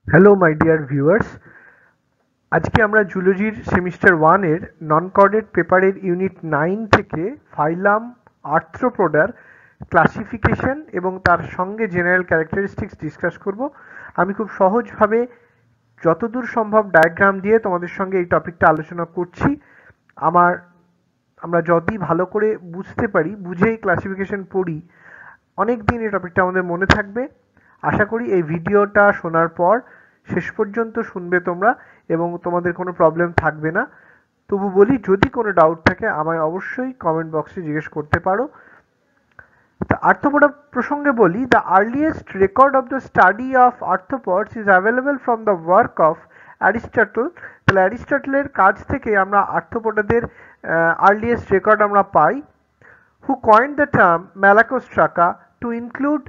Hello my dear viewers, আজকে আমরা জুলজির semester 1 এর নন কর্ডেড পেপারের ইউনিট 9 থেকে ফাইলাম আর্থ্রোপোডার ক্লাসিফিকেশন এবং তার সঙ্গে জেনারেল ক্যারেক্টারিস্টিক্স ডিসকাস করব। আমি খুব সহজভাবে যতদূর সম্ভব ডায়াগ্রাম দিয়ে তোমাদের সঙ্গে এই টপিকটা আলোচনা করছি। আমার আমরা যদি ভালো করে বুঝতে পারি, বুঝেই ক্লাসিফিকেশন পড়ি, অনেক দিন এই টপিকটা আমাদের মনে থাকবে। আশা করি এই ভিডিওটা শোনার পর শেষ পর্যন্ত শুনবে তোমরা এবং তোমাদের কোনো প্রবলেম থাকবে না। তবু বলি, যদি কোনো ডাউট থাকে আমায় অবশ্যই কমেন্ট বক্সে জিজ্ঞেস করতে পারো। তা আর্থ্রোপোডা প্রসঙ্গে বলি, the earliest record of the study of arthropods is available from the work of Aristotle. তাহলে অ্যারিস্টটলের কাছ থেকে আমরা আর্থ্রোপোডাদের আর্লিয়েস্ট রেকর্ড আমরা পাই। Who coined the term Malacostraca to include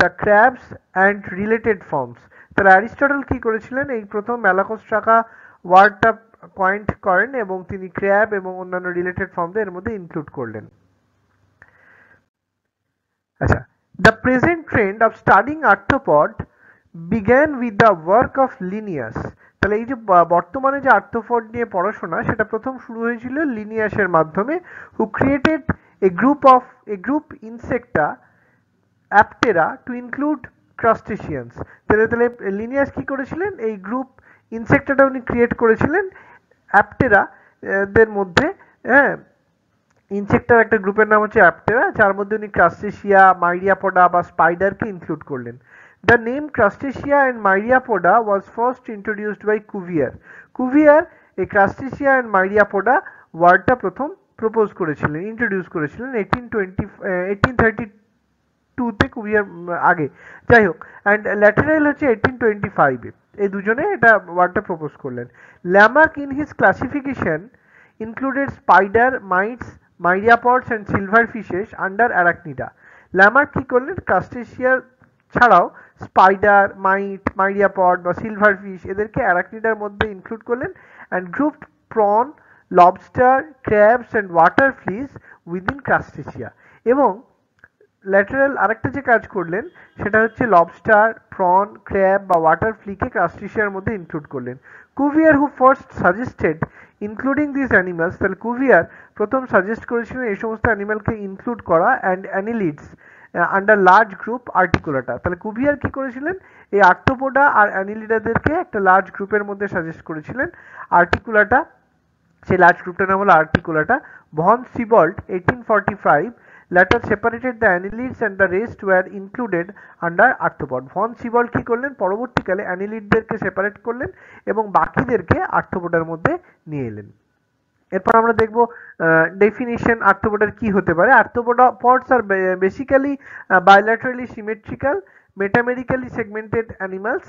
the crabs and related forms? তাহলে অ্যারিস্টটল কি করেছিলেন, এই প্রথম ম্যালাকোস্ট্রাকা ওয়ার্ডটা কয়েন্ট করেন এবং তিনি ক্র্যাব এবং অন্যান্য রিলেটেড ফর্মদের এর মধ্যে ইনক্লুড করলেন। আচ্ছা, the present trend of studying arthropod began with the work of Linnaeus. তাহলে এই যে বর্তমানে যে আর্থ্রোপড নিয়ে পড়াশোনা, সেটা প্রথম শুরু হয়েছিল লিনিয়াসের মাধ্যমে, who created a group Insecta Aptera to include crustaceans. তাহলে তাহলে লিনিয়াস কি করেছিলেন, এই গ্রুপ ইনসেক্টাটা উনি ক্রিয়েট করেছিলেন অ্যাপটেরা দের মধ্যে। হ্যাঁ, ইনসেক্টার একটা গ্রুপের নাম হচ্ছে অ্যাপটেরা, যার মধ্যে উনি ক্রাস্টেশিয়া, মাইরিয়াপোডা বা স্পাইডারকে ইনক্লুড করলেন। The name Crustacea and Myriapoda was first introduced by Cuvier. Cuvier এই ক্রাস্টেশিয়া অ্যান্ড মাইরিয়াপোডা ওয়ার্ডটা প্রথম প্রপোজ করেছিলেন, ইন্ট্রোডিউস করেছিলেন 1822-তে, কুভিয়ার আগে। যাই হোক, অ্যান্ড ল্যাটেরাইল হচ্ছে 1825-এ। এই দুজনে এটা ওয়ার্ডটা প্রপোজ করলেন। Lamarck in his classification included spider, mites, myriapods and silverfishes under arachnida. Lamarck কি করলেন, ক্রাস্টেশিয়া ছাড়াও স্পাইডার, মাইট, মাইরিয়াপড বা সিলভারফিশ এদেরকে অ্যারাকনিডার মধ্যে ইনক্লুড করলেন and grouped prawn, lobster, crabs and water fleas within Crustacea. এবং ল্যাটেরাল আরেকটা যে কাজ করলেন সেটা হচ্ছে লবস্টার, প্রন, ক্র্যাব বা ওয়াটার ফ্লিকে ক্রাস্টেশিয়ার মধ্যে ইনক্লুড করলেন। Cuvier who first suggested including this animals, তাহলে কুভিয়ার প্রথম সাজেস্ট করেছিলেন এই সমস্ত অ্যানিমালকে ইনক্লুড করা and annelids under large group Articulata. তাহলে কুভিয়ার কি করেছিলেন, এই আর্থ্রোপোডা আর অ্যানিলিডাদেরকে একটা লার্জ গ্রুপের মধ্যে সাজেস্ট করেছিলেন। আর্টিকুলাটা, সেই লার্জ গ্রুপটার নাম হলো Articulata. Von Siebold 1845 later separated the annelids and the rest were included under arthropod. Von Siebold কি করলেন, পরবর্তীকালে অ্যানিলিডদেরকে সেপারেট করলেন এবং বাকিদেরকে আর্থ্রোপোডার মধ্যে নিয়ে এলেন। এরপর আমরা দেখব ডেফিনিশন আর্থ্রোপোডার কি হতে পারে। Arthropods R basically bilaterally symmetrical, metamerically segmented animals.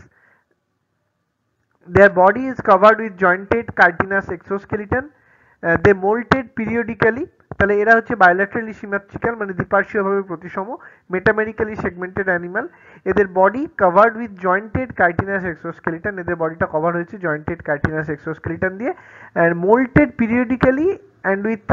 Their body is covered with jointed chitinous exoskeleton. They molted periodically. তাহলে এরা হচ্ছে bilaterally symmetrical, মানে দ্বিপার্শ্বীয়ভাবে প্রতিসম, metamerically segmented animal. এদের body covered with jointed chitinous exoskeleton, এদের বডিটা কভার হয়েছে jointed chitinous exoskeleton দিয়ে, and molted periodically and with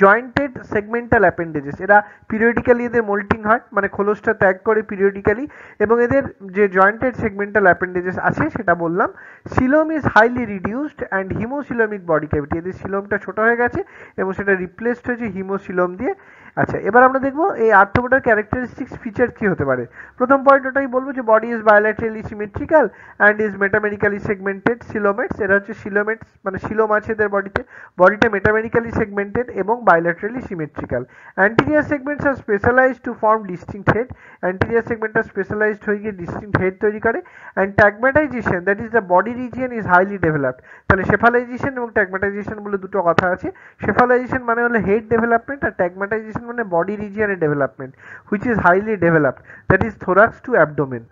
jointed segmental appendages. এরা পিরিয়ডিক্যালি এদের মোল্টিং হয়, মানে খোলসটা ত্যাগ করে পিরিয়ডিক্যালি, এবং এদের যে জয়েন্টেড সেগমেন্টাল অ্যাপেন্ডেজেস আছে সেটা বললাম। Coelom is highly reduced and haemocoelomic body cavity, এদের সিলোমটা ছোট হয়ে গেছে এবং সেটা রিপ্লেসড হয়েছে হিমোসিলোম দিয়ে। আচ্ছা, এবার আমরা দেখবো এই আর্থ্রোপোডার ক্যারেক্টারিস্টিক্স ফিচার কি হতে পারে। প্রথম পয়েন্ট ওটাই বলবো যে body is bilaterally symmetrical and is metamerically segmented coelomates. এরা হচ্ছে সিলোমেটস, মানে সিলোম আছে এদের বডিতে, বডিটা মেটামেরিক্যালি সেগমেন্টেড এবং bilaterally symmetrical. Anterior segments are specialized to form distinct head. Anterior segment are specialized হয়ে গিয়ে distinct head তৈরি করে। And tagmatization, that is the body region, is highly developed. তাহলে cephalization এবং tagmatization বলে দুটো কথা আছে। cephalization মানে হলো head development আর tagmatization মানে body region এর development, which is highly developed, that is thorax to abdomen.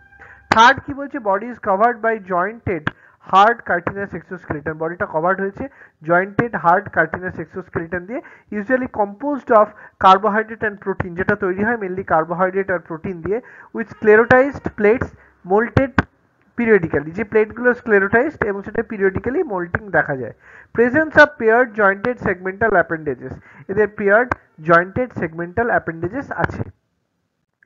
Third কি বলছে, body is covered by jointed hard chitinous exoskeleton, বডিটা কভার্ড হয়েছে জয়েন্টেড হার্ড কার্টিনাস এক্সোস্কেলিটন দিয়ে, usually composed of carbohydrate and protein, যেটা তৈরি হয় mainly carbohydrate আর protein দিয়ে, with sclerotized plates moulted periodically, যে প্লেটগুলো স্ক্লেরোটাইজড এবং সেটা পিরিয়ডিক্যালি মোল্টিং দেখা যায়। Presence of paired jointed segmental appendages, এদের পেয়ার্ড জয়েন্টেড সেগমেন্টাল অ্যাপেন্ডেজেস আছে।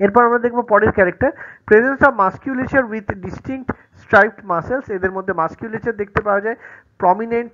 এরপর আমরা দেখবো পরের character, presence of মাস্কুলেচার with distinct striped muscles, এদের মধ্যে মাস্কুলেচার দেখতে পাওয়া যায়, প্রমিনেন্ট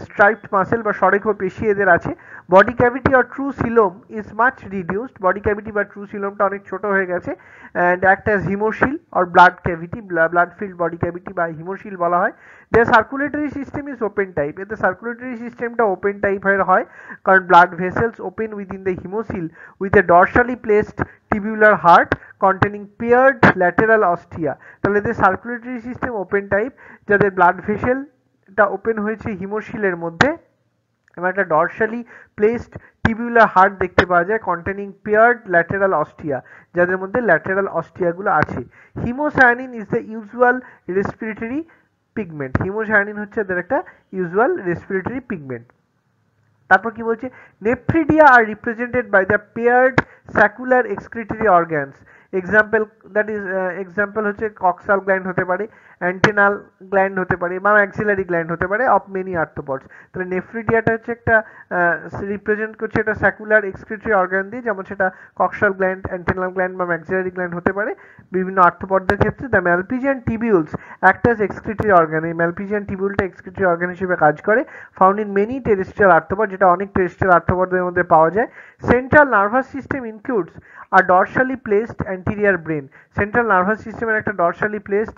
স্ট্রাইপড মাসেল বা সরেখ পেশি এদের আছে। Body cavity or true coelom is much reduced, body cavity বা ট্রু সিলোমটা অনেক ছোট হয়ে গেছে, and act as haemocoel or blood cavity, blood filled body cavity বা হিমোশিল বলা হয়। Their circulatory system is open type, এতে সার্কুলেটরি সিস্টেমটা ওপেন টাইপের হয়, কারণ blood vessels open within the haemocoel with a dorsally placed tubular heart containing paired lateral ostia. তাহলে এদের সার্কুলেটরি সিস্টেম ওপেন টাইপ, যাদের ব্লাড ভেসেলটা ওপেন হয়েছে হিমোশিলের মধ্যে এবং একটা ডরসালি প্লেসড টিবিউলার হার্ট দেখতে পাওয়া যায় কন্টেনিং পেয়ার্ড ল্যাটেরাল অস্টিয়া, যাদের মধ্যে ল্যাটেরাল অস্টিয়াগুলো আছে। Haemocyanin is the usual respiratory pigment, haemocyanin হচ্ছে এদের একটা ইউজুয়াল রেসপিরেটরি পিগমেন্ট। তারপর কি বলছে, nephridia are represented by the paired saccular excretory organs, example that is example হচ্ছে কক্সাল গ্ল্যান্ড হতে পারে, অ্যান্টেনাল গ্ল্যান্ড হতে পারে বা ম্যাক্সিলারি গ্ল্যান্ড হতে পারে অফ মেনি আর্থ্রোপডস। তাহলে নেফ্রিডিয়াটা হচ্ছে একটা রিপ্রেজেন্ট করছে একটা স্যাকুলার এক্সক্রিটরি অর্গান দিয়ে, যেমন সেটা কক্সাল গ্ল্যান্ড, অ্যান্টেনাল গ্ল্যান্ড বা ম্যাক্সিলারি গ্ল্যান্ড হতে পারে বিভিন্ন আর্থ্রোপডদের ক্ষেত্রে। The Malpighian tubules act as excretory organ, এই ম্যালপিজিয়ান টিবিউলটা এক্সক্রিটরি অর্গান হিসেবে কাজ করে, found in many terrestrial arthropod, যেটা অনেক টেরেস্ট্রিয়াল আর্থ্রোপডের মধ্যে পাওয়া যায়। সেন্ট্রাল নার্ভাস সিস্টেম ইনক্লুডস আর dorsally placed anterior brain, central nervous সিস্টেমের একটা ডরসালি প্লেসড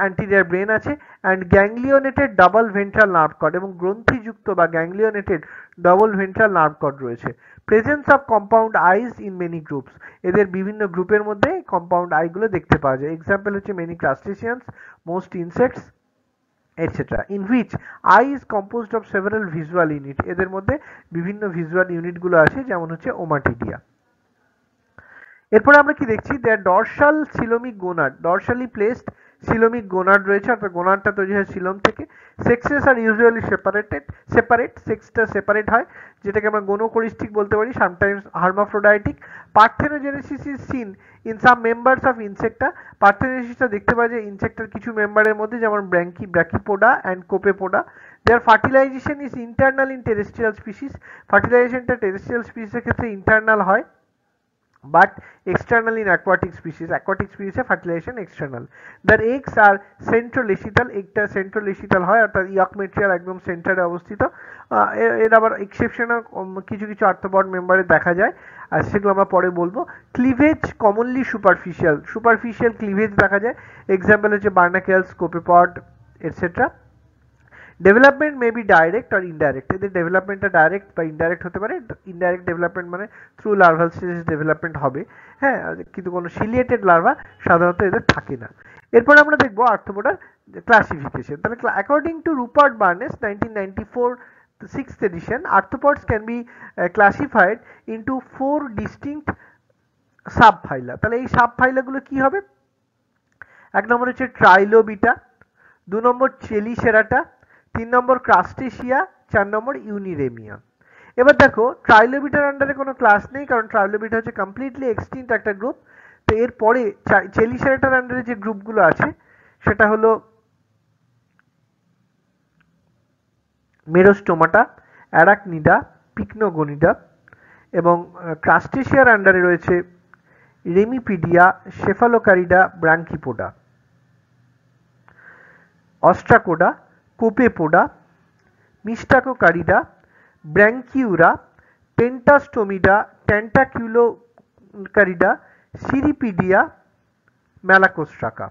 অ্যান্টিরিয়ার ব্রেন আছে, and ganglionated double ventral nerve cord, এবং গ্রন্থিযুক্ত বা গ্যাংলিওনেটেড ডাবল ভেন্ট্রাল নার্ভ কর্ড রয়েছে। Presence of compound eyes in many groups, এদের বিভিন্ন গ্রুপের মধ্যে কম্পাউন্ড আইগুলো দেখতে পাওয়া যায়। এক্সাম্পল হচ্ছে many crustaceans, most insects etcetera, in which eye is composed of several visual unit, এদের মধ্যে বিভিন্ন ভিজুয়াল ইউনিটগুলো আছে, যেমন হচ্ছে ওমাটিডিয়া। এরপরে আমরা কি দেখছি, their dorsal coelomic gonad, dorsally placed coelomic gonad রয়েছে, অর্থাৎ গোনাডটা তৈরি হয় সিলোম থেকে। সেক্সেস আর ইউজুয়ালি সেপারেট, সেক্সটা সেপারেট হয়, যেটাকে আমরা গোনোকরিস্টিক বলতে পারি, sometimes hermaphroditic. Parthenogenesis is seen in some members of Insecta, পার্থেনোজেনেসিসটা দেখতে পাওয়া যায় ইনসেক্টার কিছু মেম্বারের মধ্যে, যেমন Branchiopoda and Copepoda. Their fertilization is internal in terrestrial species, ফার্টিলাইজেশনটা টেরেস্ট্রিয়াল স্পিসিসের ক্ষেত্রে ইন্টারনাল হয়, but external in aquatic species fertilization external. Their eggs are centrolechital, এগটা centrolechital হয়, অর্থাৎ ইয়ক মেটেরিয়াল একদম সেন্টারে অবস্থিত। এর আবার এক্সেপশনাল কিছু কিছু আর্থ্রোপড মেম্বারে দেখা যায়, আর সেগুলো আমরা পরে বলবো। ক্লিভেজ কমনলি সুপারফিশিয়াল ক্লিভেজ দেখা যায়, এক্সাম্পল হচ্ছে barnacles, copepod etcetera. Development may be direct আর ইনডাইরেক্ট, এদের ডেভেলপমেন্টটা ডাইরেক্ট বা ইনডাইরেক্ট হতে পারে। ইনডাইরেক্ট ডেভেলপমেন্ট মানে থ্রু লার্ভাল স্টেজেস ডেভেলপমেন্ট হবে, হ্যাঁ, কিন্তু কোনো সিলিয়েটেড লার্ভা সাধারণত এদের থাকে না। এরপর আমরা দেখবো আর্থ্রোপোডার ক্লাসিফিকেশন। তাহলে according to Rupert Barnes 1994 6th edition, arthropods can be classified into 4 distinct subphyla. তাহলে এই সাবফাইলাগুলো কি হবে, এক নম্বর হচ্ছে ট্রাইলোবিটা, 2 নম্বর চেলিসেরাটা, 3 নম্বর ক্রাস্টেশিয়া, 4 নম্বর ইউনিরেমিয়া। এবার দেখো ট্রাইলোবিটার আন্ডারে কোনো ক্লাস নেই, কারণ ট্রাইলোবিটা হচ্ছে কমপ্লিটলি এক্সটিংক্ট একটা গ্রুপ। তো এরপরে চেলিসেরাটার আন্ডারে যে গ্রুপগুলো আছে সেটা হলো মেরোস্টোমাটা, অ্যারাকনিডা, পিকনোগনিডা, এবং ক্রাস্টেশিয়ার আন্ডারে রয়েছে রেমিপিডিয়া, সেফালোকারিডা, ব্রাঙ্কিপোডা, অস্ট্রাকোডা, কোপেপোডা, মিস্টাকোকারিডা, ব্র্যাঙ্কিউরা, পেন্টাস্টোমিডা, ট্যান্টাকিউলোকারিডা, সিরিপিডিয়া, ম্যালাকোস্ট্রাকা।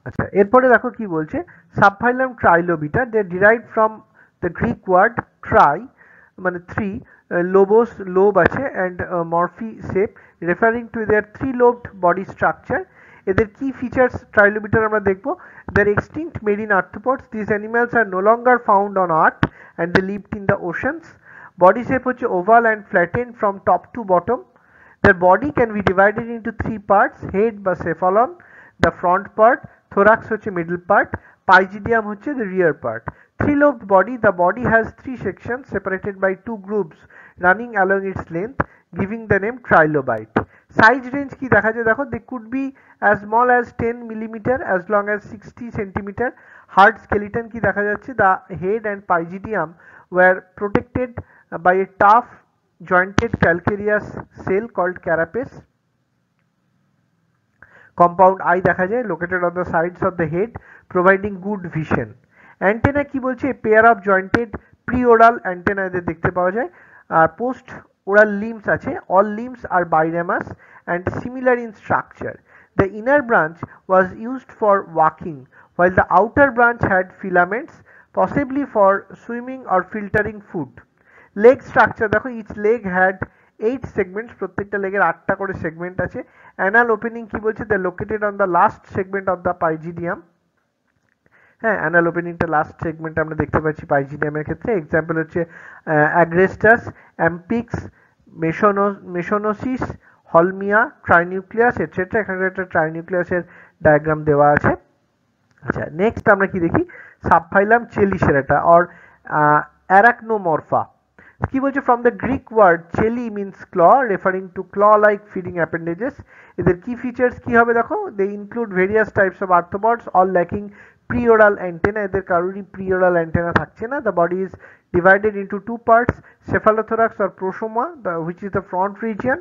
আচ্ছা, এরপরে দেখো কি বলছে, subphylum Trilobita, they derive from the Greek word tri মানে 3, লোবোস লোব আছে, and morphe shape, referring to their 3-lobed body structure. এদের কি ফিচার্স ট্রাইলোবিটার আমরা দেখবো, they're extinct marine arthropods, this animals are no longer found on earth and they lived in the oceans. Body shape হচ্ছে oval and flatten from top to bottom. Their body can be divided into 3 parts, head বা cephalon, the front part, thorax হচ্ছে middle part, pygidium হচ্ছে the rear part. 3-lobed body, the body has 3 sections separated by 2 grooves running along its length, giving the name trilobite. Size range কি দেখা যায় দেখো, they could be as small as 10 mm as long as 60 cm. Hard skeleton কি দেখা যাচ্ছে, the head and pygidium were protected by a tough jointed calcareous cell called carapace. Compound eye দেখা যায় located on the sides of the head providing good vision. Antenna কি বলছে? A pair of jointed preoral antenna এদের দেখতে পাওয়া যায়। আর post oral limbs আছে, all limbs are biramous and similar in structure. The inner branch was used for walking while the outer branch had filaments possibly for swimming or filtering food. Leg structure দেখো, each leg had 8 segments, প্রত্যেকটা লেগের 8টা করে segment আছে। Anal opening কি বলছে? They located on the last segment of the pygidium. হ্যাঁ, anal ওপেনিংটা last segment আমরা দেখতে পাচ্ছি পাইজিডিয়ামের ক্ষেত্রে। এক্সাম্পল হচ্ছে অ্যাগ্রেস্টাস, অ্যাম্পিক্স, মেশোনোসিস, হলমিয়া, ট্রাইনিউক্লিয়াস এটসেট্রা। এখানে একটা ট্রাইনিউক্লিয়াসের ডায়াগ্রাম দেওয়া আছে। আচ্ছা, নেক্সট আমরা কি দেখি? Subphylum Chelicerata or Arachnomorpha. কি বলছে? From the Greek word cheli means claw, referring to claw like feeding appendages. এদের কি ফিচার্স কি হবে দেখো? They include various types of arthropods all lacking preoral antenna. এদের কারোরই প্রিওরাল অ্যান্টেনা থাকছে না। The body is divided into two parts, cephalothorax or prosoma, which is the front region.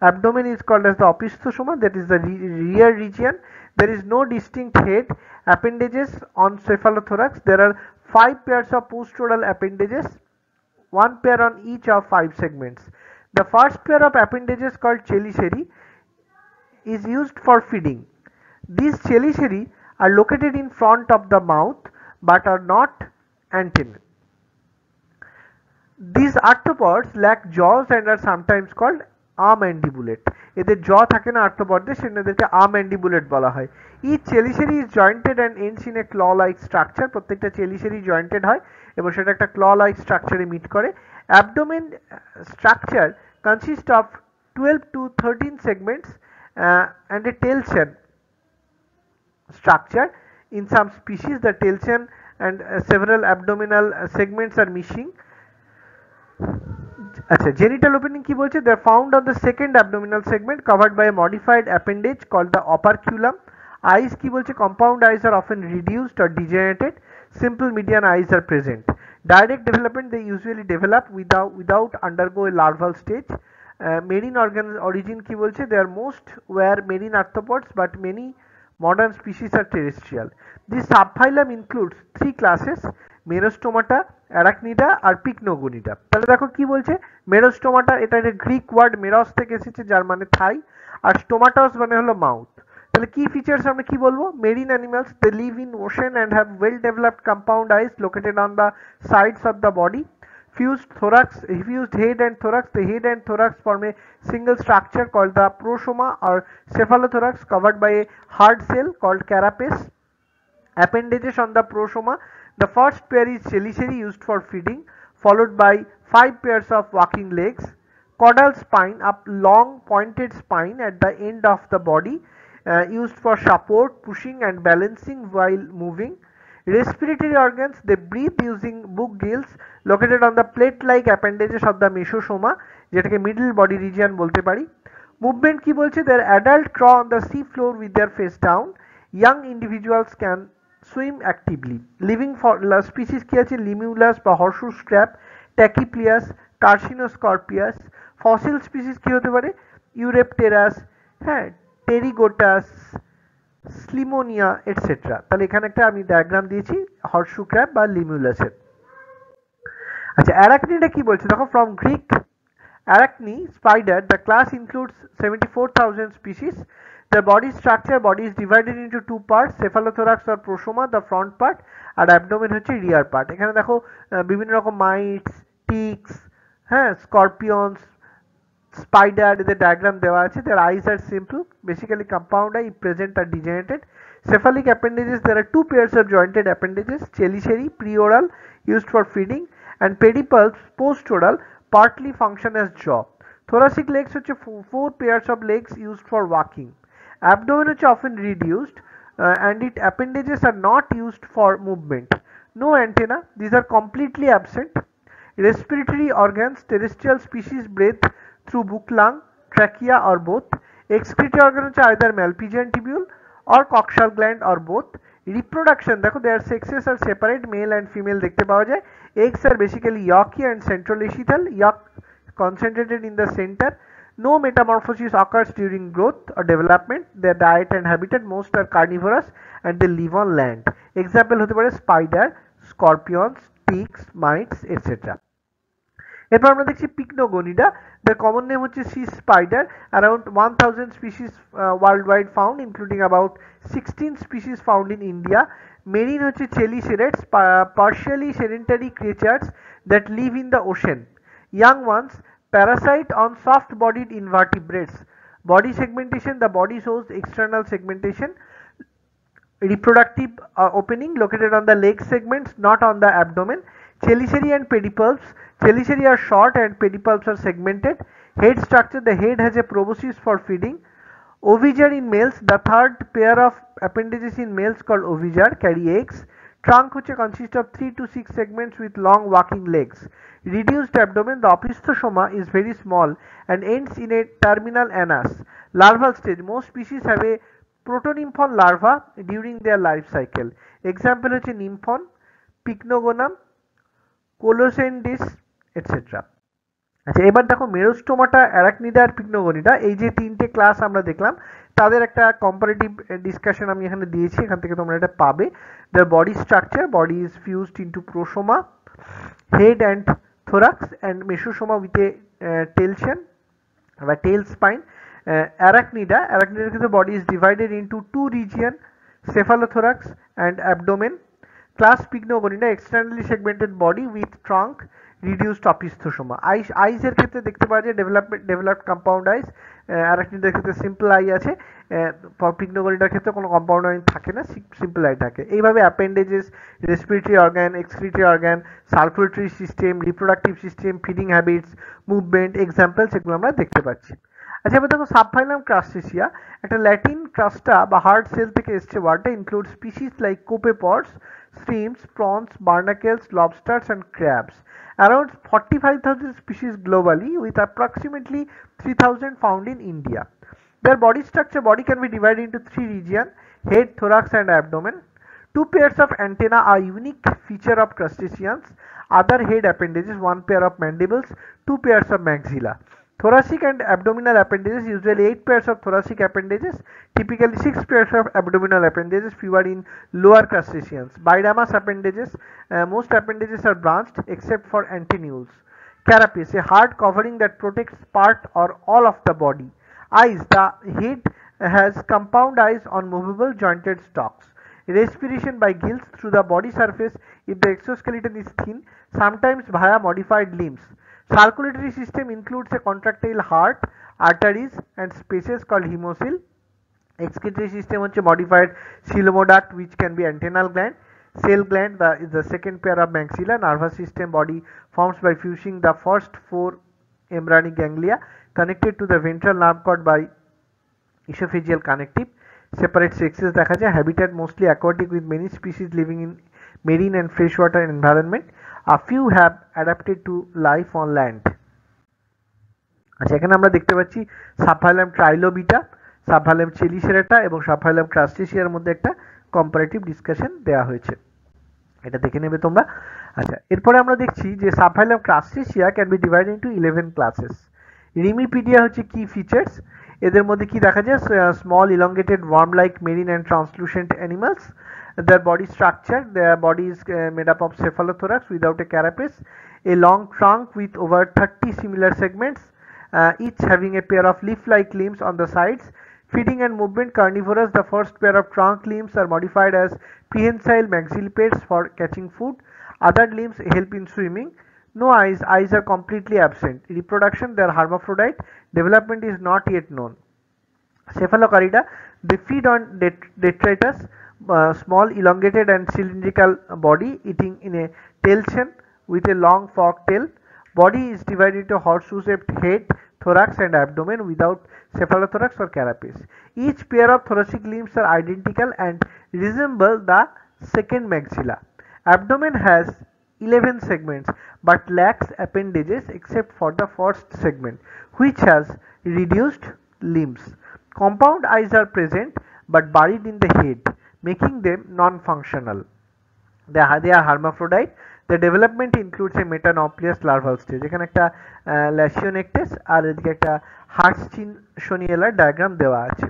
Abdomen is called as the opisthoshoma, that is the rear region. There is no distinct head. Appendages on cephalothorax. There are 5 pairs of postoral appendages, 1 pair on each of 5 segments. The first pair of appendages called chelicerae is used for feeding. These chelicerae are located in front of the mouth but are not antennae. These arthropods lack jaws and are sometimes called amandibulate. এদের জ থাকে না আর্থ্রোপডদের, সেজন্য এদেরকে আমandibulate বলা হয়। Each chelicerae is jointed and ends in a claw-like structure. প্রত্যেকটা chelicerae jointed হয় এবং সেটা একটা claw-like structure-এ মিট করে। Abdomen structure consists of 12 to 13 segments and a tail chain structure. In some species, the tail chain and several abdominal segments are missing. আচ্ছা, genital opening কি বলছে? They are found on the second abdominal segment covered by a modified appendage called the operculum. Eyes কি বলছে? Compound eyes are often reduced or degenerated, simple median eyes are present. Direct development they usually develop without undergo a larval stage. Marine origin কি বলছে? They are most were marine arthropods but many modern species are terrestrial. This subphylum includes 3 classes: Merostomata, Arachnida R Pycnogonida। তাহলে দেখো কি বলছে? মেরোস্টোমাটা, এটা একটা Greek word, মেরস থেকে এসেছে যার মানে থাই, আর স্টোমাটাস মানে হলো মাউথ। তাহলে কি ফিচার্স আমরা কি বলবো? Marine animals, they live in ocean and have well developed compound eyes located on the sides of the body. Fused head and thorax. The head and thorax form a single structure called the prosoma or cephalothorax covered by a hard cell called carapace. Appendages on the prosoma. The first pair is chelicerae used for feeding, followed by 5 pairs of walking legs. Caudal spine, a long pointed spine at the end of the body, used for support, pushing and balancing while moving. Respiratory organs, they breathe using book gills located on the plate-like appendages of the mesosoma, যেটাকে middle body region বলতে পারি। Movement কি বলছে? Their adult crawl on the sea floor with their face down. Young individuals can swim actively. Living species কি আছে? Limulus বা horseshoe crab, Tachypleus, Carcinoscorpius. Fossil species কি হতে পারে? Eurypterus, হ্যাঁ, Pterygotus, স্লিমোনিয়া এটসেট্রা। তাহলে এখানে একটা আমি ডায়াগ্রাম দিয়েছি হর্সশু ক্র্যাব বা লিমুলাসের। আচ্ছা, অ্যারাকনিডা কি বলছে দেখো? From Greek arachne spider, the class includes 74,000 species. The body structure, body is divided into 2 parts, cephalothorax or prosoma, the front part, আর abdomen হচ্ছে rear part। এখানে দেখো বিভিন্ন রকম মাইটস, টিকস, হ্যাঁ, স্করপিয়নস, spider, এদের ডায়াগ্রাম দেওয়া আছে। their eyes are simple, basically compound eye, present are degenerated. Cephalic appendages, there are 2 pairs of jointed appendages, chelicerae preoral used for feeding and pedipalps postoral partly function as jaw. Thoracic legs হচ্ছে 4 pairs of legs used for walking. Abdomen হচ্ছে often reduced and its appendages are not used for movement. No antenna, these are completely absent. Respiratory organs, terrestrial species breathe through book lung, trachea or both. Excretory organ হচ্ছে either malpighian tubule or coxal gland or both. Reproduction দেখো, their sexes are separate, male and female দেখতে পাওয়া যায়। Eggs are basically yolky and central acital, yolk concentrated in the center. No metamorphosis occurs during growth or development. Their diet and habitat, most are carnivorous and they live on land. Example হতে পারে spider, scorpions, ticks, mites, etc. এরপর আমরা দেখছি পিকনোগনিডা। their common name হচ্ছে sea spider. Around 1000 species worldwide found, including about 16 species found in India. Marine হচ্ছে chelicerates, partially sedentary creatures that live in the ocean. Young ones parasite on soft bodied invertebrates. Body segmentation, the body shows external segmentation. Reproductive opening located on the leg segments, not on the abdomen. Chelicerae and pedipalps. Chelicerae are short and pedipalps are segmented. Head structure, the head has a proboscis for feeding. Oviger in males, the third pair of appendages in males called oviger carry eggs. Trunk which consists of 3 to 6 segments with long walking legs. Reduced abdomen, the opisthoschoma is very small and ends in a terminal anus. Larval stage, most species have a protonymphon larva during their life cycle. Example হচ্ছে nymphon, pycnogonum, colosendis, etc. আচ্ছা, এবার দেখো মেরোস্টোমাটা, অ্যারাকনিডা আর পিকনোগনিডা, এই যে তিনটে class আমরা দেখলাম তাদের একটা কম্পারেটিভ ডিসকাশন আমি এখানে দিয়েছি, এখান থেকে তোমরা এটা পাবে। The body structure, body is fused into prosoma, head and thorax and mesosoma with a telsion বা tail spine. Arachnida's ক্ষেত্রে body is divided into two regions, cephalothorax and abdomen. Class Pycnogonida, externally segmented body with trunk, reduced opisthoschoma. Eyes এর ক্ষেত্রে দেখতে পাওয়া যায় developed compound eyes. Arachnida's ক্ষেত্রে simple eye আছে, Pycnogonida's ক্ষেত্রে কোনো compound eye থাকে না, simple eye থাকে। এইভাবে appendages, respiratory organ, excretory organ, circulatory system, reproductive system, feeding habits, movement, examples এগুলো আমরা দেখতে পাচ্ছি। আচ্ছা, এবার দেখো সাবফাইলাম ক্রাস্টেসিয়া, একটা ল্যাটিন ক্রাস্টা বা হার্ড সেল থেকে এসছে ওয়ার্ডটা। Include species like copepods, shrimps, prawns, barnacles, lobsters and crabs. Around 45,000 species globally, with approximately 3,000 found in India. Their body structure, body can be divided into three regions, head, thorax and abdomen. Two pairs of antenna are unique feature of crustaceans. Other head appendages, one pair of mandibles, two pairs of maxilla. Thoracic and abdominal appendages, usually 8 pairs of thoracic appendages, typically 6 pairs of abdominal appendages, fewer in lower crustaceans. Biramous appendages, most appendages are branched except for antennules. Carapace, a hard covering that protects part or all of the body. Eyes, the head has compound eyes on movable jointed stalks. Respiration by gills through the body surface if the exoskeleton is thin, sometimes via modified limbs. Circulatory system includes a contractile heart, arteries and spaces called hemocoel. Excretory system হচ্ছে modified coelomoduct which can be antennal gland. Cell gland is the second pair of maxilla. Nervous system, body forms by fusing the first 4 embryonic ganglia connected to the ventral nerve cord by esophageal connective. Separate sexes দেখা যায়. Habitat mostly aquatic with many species living in marine and freshwater environment. A few have adapted to life on land. আচ্ছা, এখানে আমরা দেখতে পাচ্ছি subphylum ট্রাইলোবিটা, subphylum চেলিসেরাটা এবং subphylum ক্রাস্টেসিয়ার মধ্যে একটা কম্পারেটিভ ডিসকাশন দেওয়া হয়েছে, এটা দেখে নেবে তোমরা। আচ্ছা, এরপরে আমরা দেখছি যে subphylum Crustacea can be divided into 11 ক্লাসেস। রিমিপিডিয়া হচ্ছে কি ফিচার্স, এদের মধ্যে কি দেখা যায়? Small elongated worm like marine and translucent animals. Their body structure, their body is made up of cephalothorax without a carapace, a long trunk with over 30 similar segments, each having a pair of leaf-like limbs on the sides. Feeding and movement, carnivorous. The first pair of trunk limbs are modified as prehensile maxillipeds for catching food. Other limbs help in swimming. No eyes, eyes are completely absent. Reproduction, they are hermaphrodite. Development is not yet known. Cephalocariida, they feed on detritus, small elongated and cylindrical body, eating in a telson with a long forked tail. Body is divided into horseshoe-shaped head, thorax and abdomen without cephalothorax or carapace. Each pair of thoracic limbs are identical and resemble the second maxilla. Abdomen has 11 segments but lacks appendages except for the first segment, which has reduced limbs. Compound eyes are present but buried in the head, making them non-functional. They are hermaphrodite. The development includes a metanauplius larval stage. এখানে একটা ল্যাশিওনেক্টেস আর এদিকে একটা হার্টসচিনশনিয়েলার diagram দেওয়া আছে।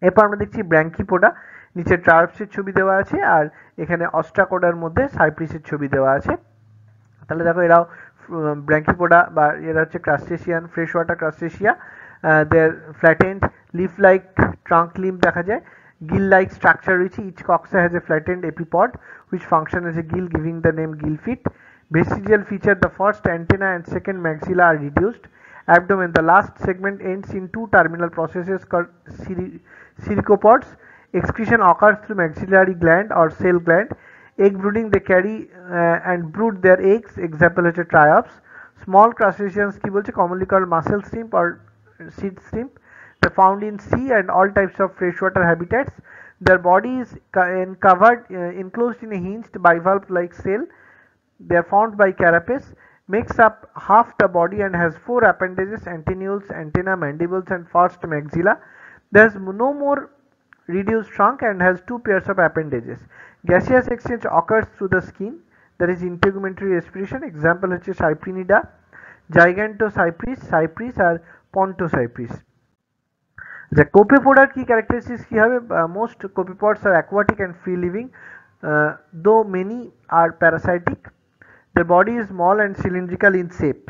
এরপর আমরা দেখছি ব্র্যাঙ্কিপোডা, নিচে ট্রার্পসের ছবি দেওয়া আছে আর এখানে অস্ট্রাকোডার মধ্যে সাইপ্রিসের ছবি দেওয়া আছে। তাহলে দেখো এরাও ব্র্যাঙ্কিপোডা বা এরা হচ্ছে crustacean, fresh water Crustacea. Their flattened leaf like trunk limb দেখা যায়, gill like structure রয়েছে, each coxa has a flattened epipod which function as a gill, giving the name gill feet. Vestigial feature, the first antenna and second maxilla are reduced. Abdomen, the last segment ends in two terminal processes called sericopods. Excretion occurs through maxillary gland or cell gland. Egg brooding, they carry and brood their eggs, example হচ্ছে triops. Small crustaceans কি বলছে, commonly called mussel shrimp or seed shrimp. They're found in sea and all types of freshwater habitats. Their body is enclosed in a hinged bivalve-like cell. They are found by carapace. Makes up half the body and has four appendages: antennules, antenna, mandibles, and first maxilla. There's no more reduced trunk and has two pairs of appendages. Gaseous exchange occurs through the skin. There is integumentary respiration. Example হচ্ছে Cyprinida, Gigantocypris, Cypris R Pontocypris. The copepoda key characteristics কি হবে? Most copepods are aquatic and free living, though many are parasitic. Their body is small and cylindrical in shape.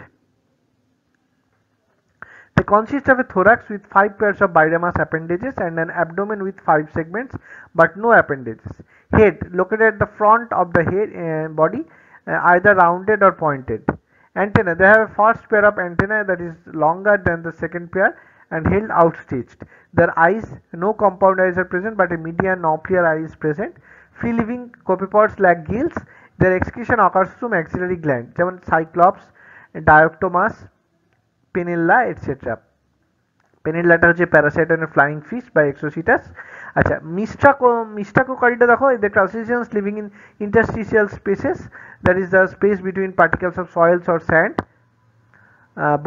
They consist of a thorax with 5 pairs of biramous appendages and an abdomen with 5 segments but no appendages. Head located at the front of the head body, either rounded or pointed. Antenna, they have a first pair of antennae that is longer than the second pair and held outstretched. Their eyes, no compound eyes are present but a median naupliar eye is present. Free living copepods lack gills. Their excretion occurs through maxillary gland, যেমন Cyclops, Dioctomas, Penilla, etc. Penilla হচ্ছে Parasite on flying fish বা এক্সোসিটাস। আচ্ছা, মিস্টাকোকারিডা দেখো, the crustaceans living in interstitial spaces, that is the space between particles of soils or sand.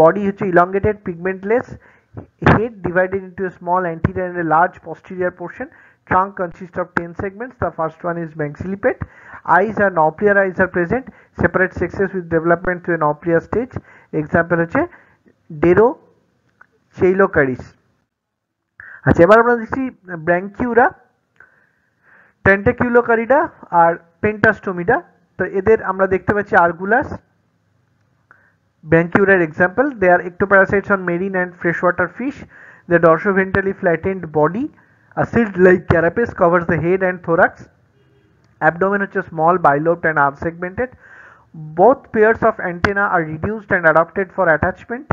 Body হচ্ছে elongated, pigmentless. Head divided into a small anterior and a large posterior portion. Trunk consists of 10 segments. The first one is maxilliped. Eyes are naupliar eyes are present. Separate sexes with development to a naupliar stage. Example হচ্ছে Derocheilocaris. আচ্ছা, এবার আমরা দেখছি ব্র্যাঙ্কিউরা, টেন্টাকিউলোকারিডা আর পেন্টাস্টোমিডা। তো এদের আমরা দেখতে পাচ্ছি আর্গুলাস, Branchiura example, they are ectoparasites on marine and freshwater fish. The dorsoventrally flattened body, a shield-like carapace covers the head and thorax. Abdomen is small, bilobed and unsegmented. Both pairs of antennae are reduced and adapted for attachment.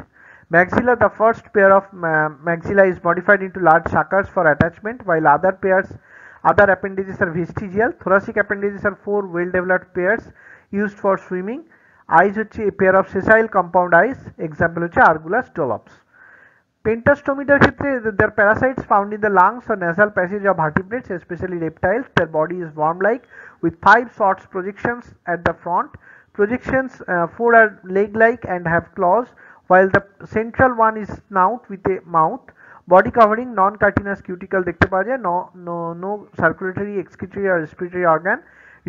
Maxilla, the first pair of maxilla is modified into large suckers for attachment, while other appendages are vestigial. Thoracic appendages are 4 well-developed pairs used for swimming. Eyes হচ্ছে a pair of sessile compound eyes, example হচ্ছে Argulas dolops. Pentastomida ক্ষেত্রে their parasites found in the lungs or nasal passage of vertebrates, especially reptiles. Their body is worm-like with 5 short projections at the front. Projections 4 are leg-like and have claws, while the central one is snout with a mouth. Body covering non-chitinous cuticle দেখতে পাওয়া যায়, no circulatory, excretory or respiratory organ.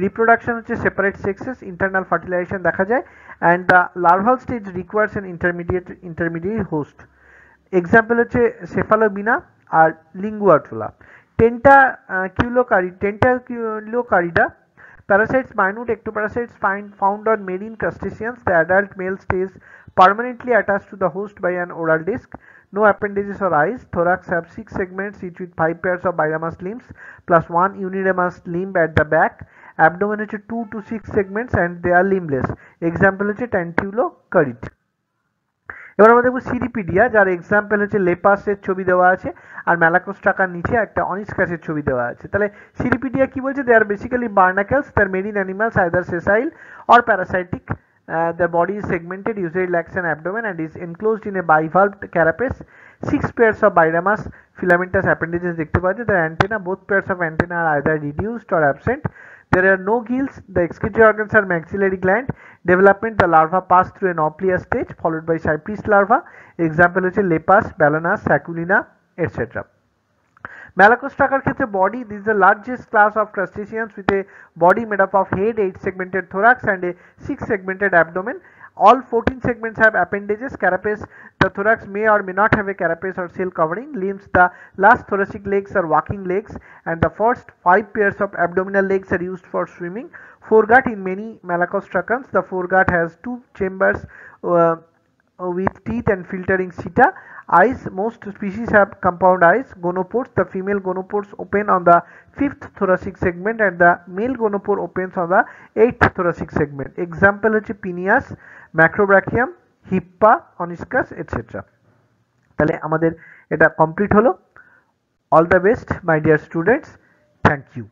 Reproduction হচ্ছে separate sexes, internal fertilization দেখা যায়, and the larval stage requires an intermediary host. Example হচ্ছে Cephalobina R Linguatula. Tentaculocarida parasites, minute ectoparasites found on marine crustaceans. The adult male stays permanently attached to the host by an oral disc. No appendages or eyes. Thorax have 6 segments, each with 5 pairs of biramous limbs plus 1 uniramous limb at the back. Abdomen হচ্ছে 2 to 6 segments and they are limbless. Example হচ্ছে Tantulocarid. এবার আমরা দেখব সিরিপিডিয়া, যার example হচ্ছে লেপাসের ছবি দেওয়া আছে আর ম্যালাকোস্ট্রাকার নিচে একটা অনিস্কাসের ছবি দেওয়া আছে। তাহলে সিরিপিডিয়া কি বলছে? They are basically barnacles, they are marine animals either sessile or parasitic. Their body is segmented, usually lacks an abdomen and is enclosed in a bivalved carapace. 6 pairs of biramous filamentous appendages দেখতে পাওয়া যায়. Their antenna, both pairs of antenna are either reduced or absent. There are no gills. The excretory organs are maxillary gland. Development, the larva pass through an naupliar stage followed by Cypris larva. Example হচ্ছে Lepus, Balanus, Saculina, etc. Malacostraca ক্ষেত্রে body, this is the largest class of crustaceans with a body made up of head, 8 segmented thorax and a 6 segmented abdomen. All 14 segments have appendages. Carapace, the thorax may or may not have a carapace or cell covering. Limbs, the last thoracic legs are walking legs and the first 5 pairs of abdominal legs are used for swimming. Foregut, in many Malacostracans, the foregut has 2 chambers with teeth and filtering seta. Eyes, most species have compound eyes. Gonopores, the female gonopores open on the 5th thoracic segment and the male gonopore opens on the 8th thoracic segment. Example হচ্ছে Peneus, Macrobrachium, Hippa, Oniscus, etc. তাহলে আমাদের এটা complete হলো। All the best my dear students, thank you.